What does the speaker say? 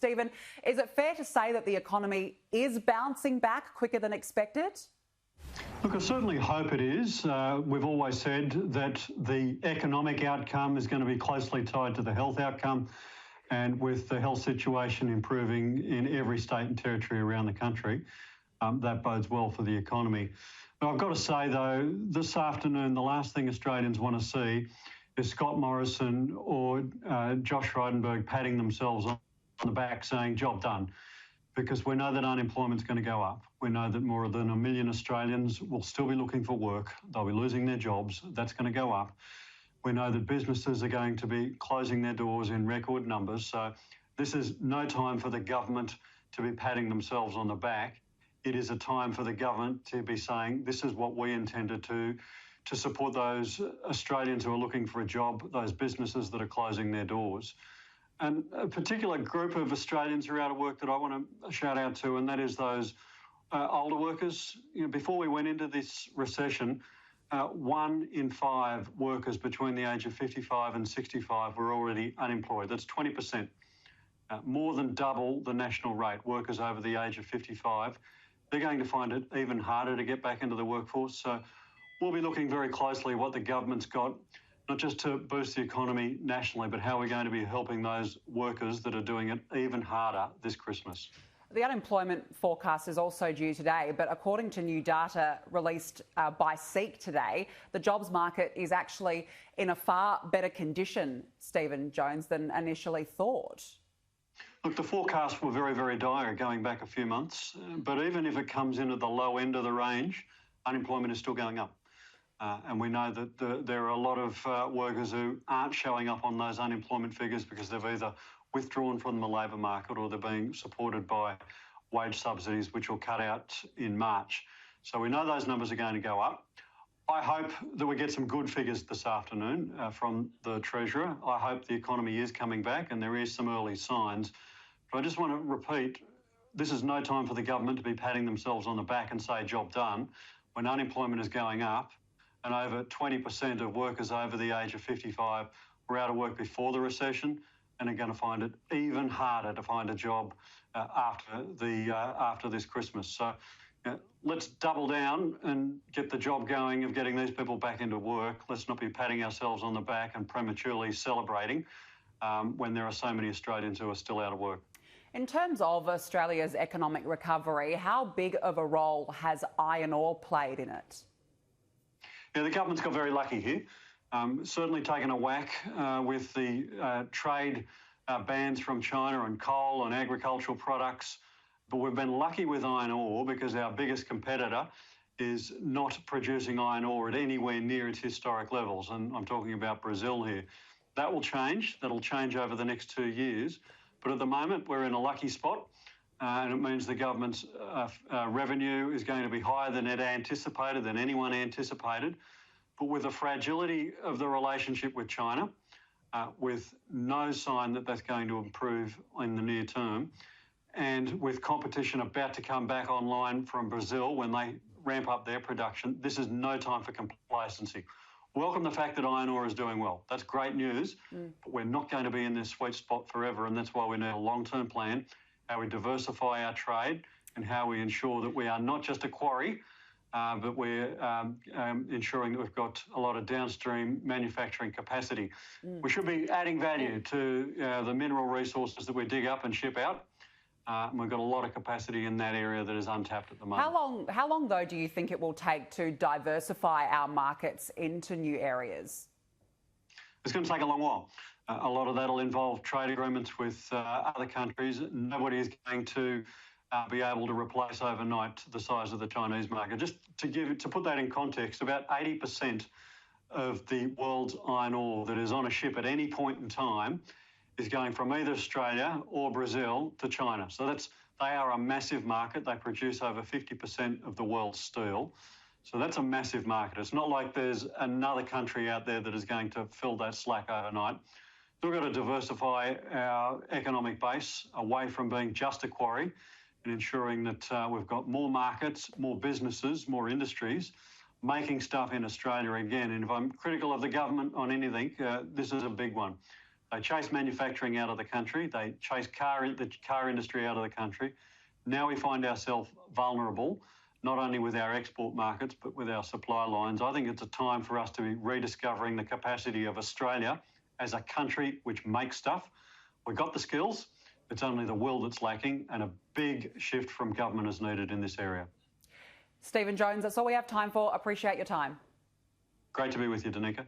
Stephen, is it fair to say that the economy is bouncing back quicker than expected? Look, I certainly hope it is. We've always said that the economic outcome is going to be closely tied to the health outcome, and with the health situation improving in every state and territory around the country, that bodes well for the economy. But I've got to say, though, this afternoon, the last thing Australians want to see is Scott Morrison or Josh Frydenberg patting themselves on the back saying, job done. Because we know that unemployment's going to go up. We know that more than 1 million Australians will still be looking for work. They'll be losing their jobs. That's going to go up. We know that businesses are going to be closing their doors in record numbers. So this is no time for the government to be patting themselves on the back. It is a time for the government to be saying, this is what we intended to support those Australians who are looking for a job, those businesses that are closing their doors. And a particular group of Australians who are out of work that I want to shout out to, and that is those older workers. You know, before we went into this recession, 1 in 5 workers between the age of 55 and 65 were already unemployed. That's 20%, more than double the national rate. Workers over the age of 55, they're going to find it even harder to get back into the workforce. So we'll be looking very closely at what the government's got, not just to boost the economy nationally, but how we're going to be helping those workers that are doing it even harder this Christmas. The unemployment forecast is also due today, but according to new data released by SEEK today, the jobs market is actually in a far better condition, Stephen Jones, than initially thought. Look, the forecasts were very, very dire going back a few months, but even if it comes in at the low end of the range, unemployment is still going up. And we know that there are a lot of workers who aren't showing up on those unemployment figures because they've either withdrawn from the labour market or they're being supported by wage subsidies, which will cut out in March. So we know those numbers are going to go up. I hope that we get some good figures this afternoon from the Treasurer. I hope the economy is coming back and there is some early signs. But I just want to repeat, this is no time for the government to be patting themselves on the back and say, job done, when unemployment is going up and over 20% of workers over the age of 55 were out of work before the recession and are going to find it even harder to find a job after this Christmas. So let's double down and get the job going of getting these people back into work. Let's not be patting ourselves on the back and prematurely celebrating when there are so many Australians who are still out of work. In terms of Australia's economic recovery, how big of a role has iron ore played in it? Yeah, the government's got very lucky here. Certainly taken a whack with the trade bans from China on coal and agricultural products. But we've been lucky with iron ore because our biggest competitor is not producing iron ore at anywhere near its historic levels. And I'm talking about Brazil here. That will change. That'll change over the next 2 years. But at the moment, we're in a lucky spot. And it means the government's revenue is going to be higher than it anticipated, than anyone anticipated. But with the fragility of the relationship with China, with no sign that that's going to improve in the near term, and with competition about to come back online from Brazil when they ramp up their production, this is no time for complacency. Welcome the fact that iron ore is doing well. That's great news, but we're not going to be in this sweet spot forever, and that's why we need a long-term plan, how we diversify our trade and how we ensure that we are not just a quarry, but we're ensuring that we've got a lot of downstream manufacturing capacity. We should be adding value to the mineral resources that we dig up and ship out. And we've got a lot of capacity in that area that is untapped at the moment. How long, though, do you think it will take to diversify our markets into new areas? It's going to take a long while. A lot of that will involve trade agreements with other countries. Nobody is going to be able to replace overnight the size of the Chinese market. Just to put that in context, about 80% of the world's iron ore that is on a ship at any point in time is going from either Australia or Brazil to China. So they are a massive market. They produce over 50% of the world's steel. So that's a massive market. It's not like there's another country out there that is going to fill that slack overnight. So we've got to diversify our economic base away from being just a quarry and ensuring that we've got more markets, more businesses, more industries making stuff in Australia again. And if I'm critical of the government on anything, this is a big one. They chase manufacturing out of the country. They chase the car industry out of the country. Now we find ourselves vulnerable, not only with our export markets, but with our supply lines. I think it's a time for us to be rediscovering the capacity of Australia as a country which makes stuff. We've got the skills. It's only the will that's lacking, and a big shift from government is needed in this area. Stephen Jones, that's all we have time for. Appreciate your time. Great to be with you, Danica.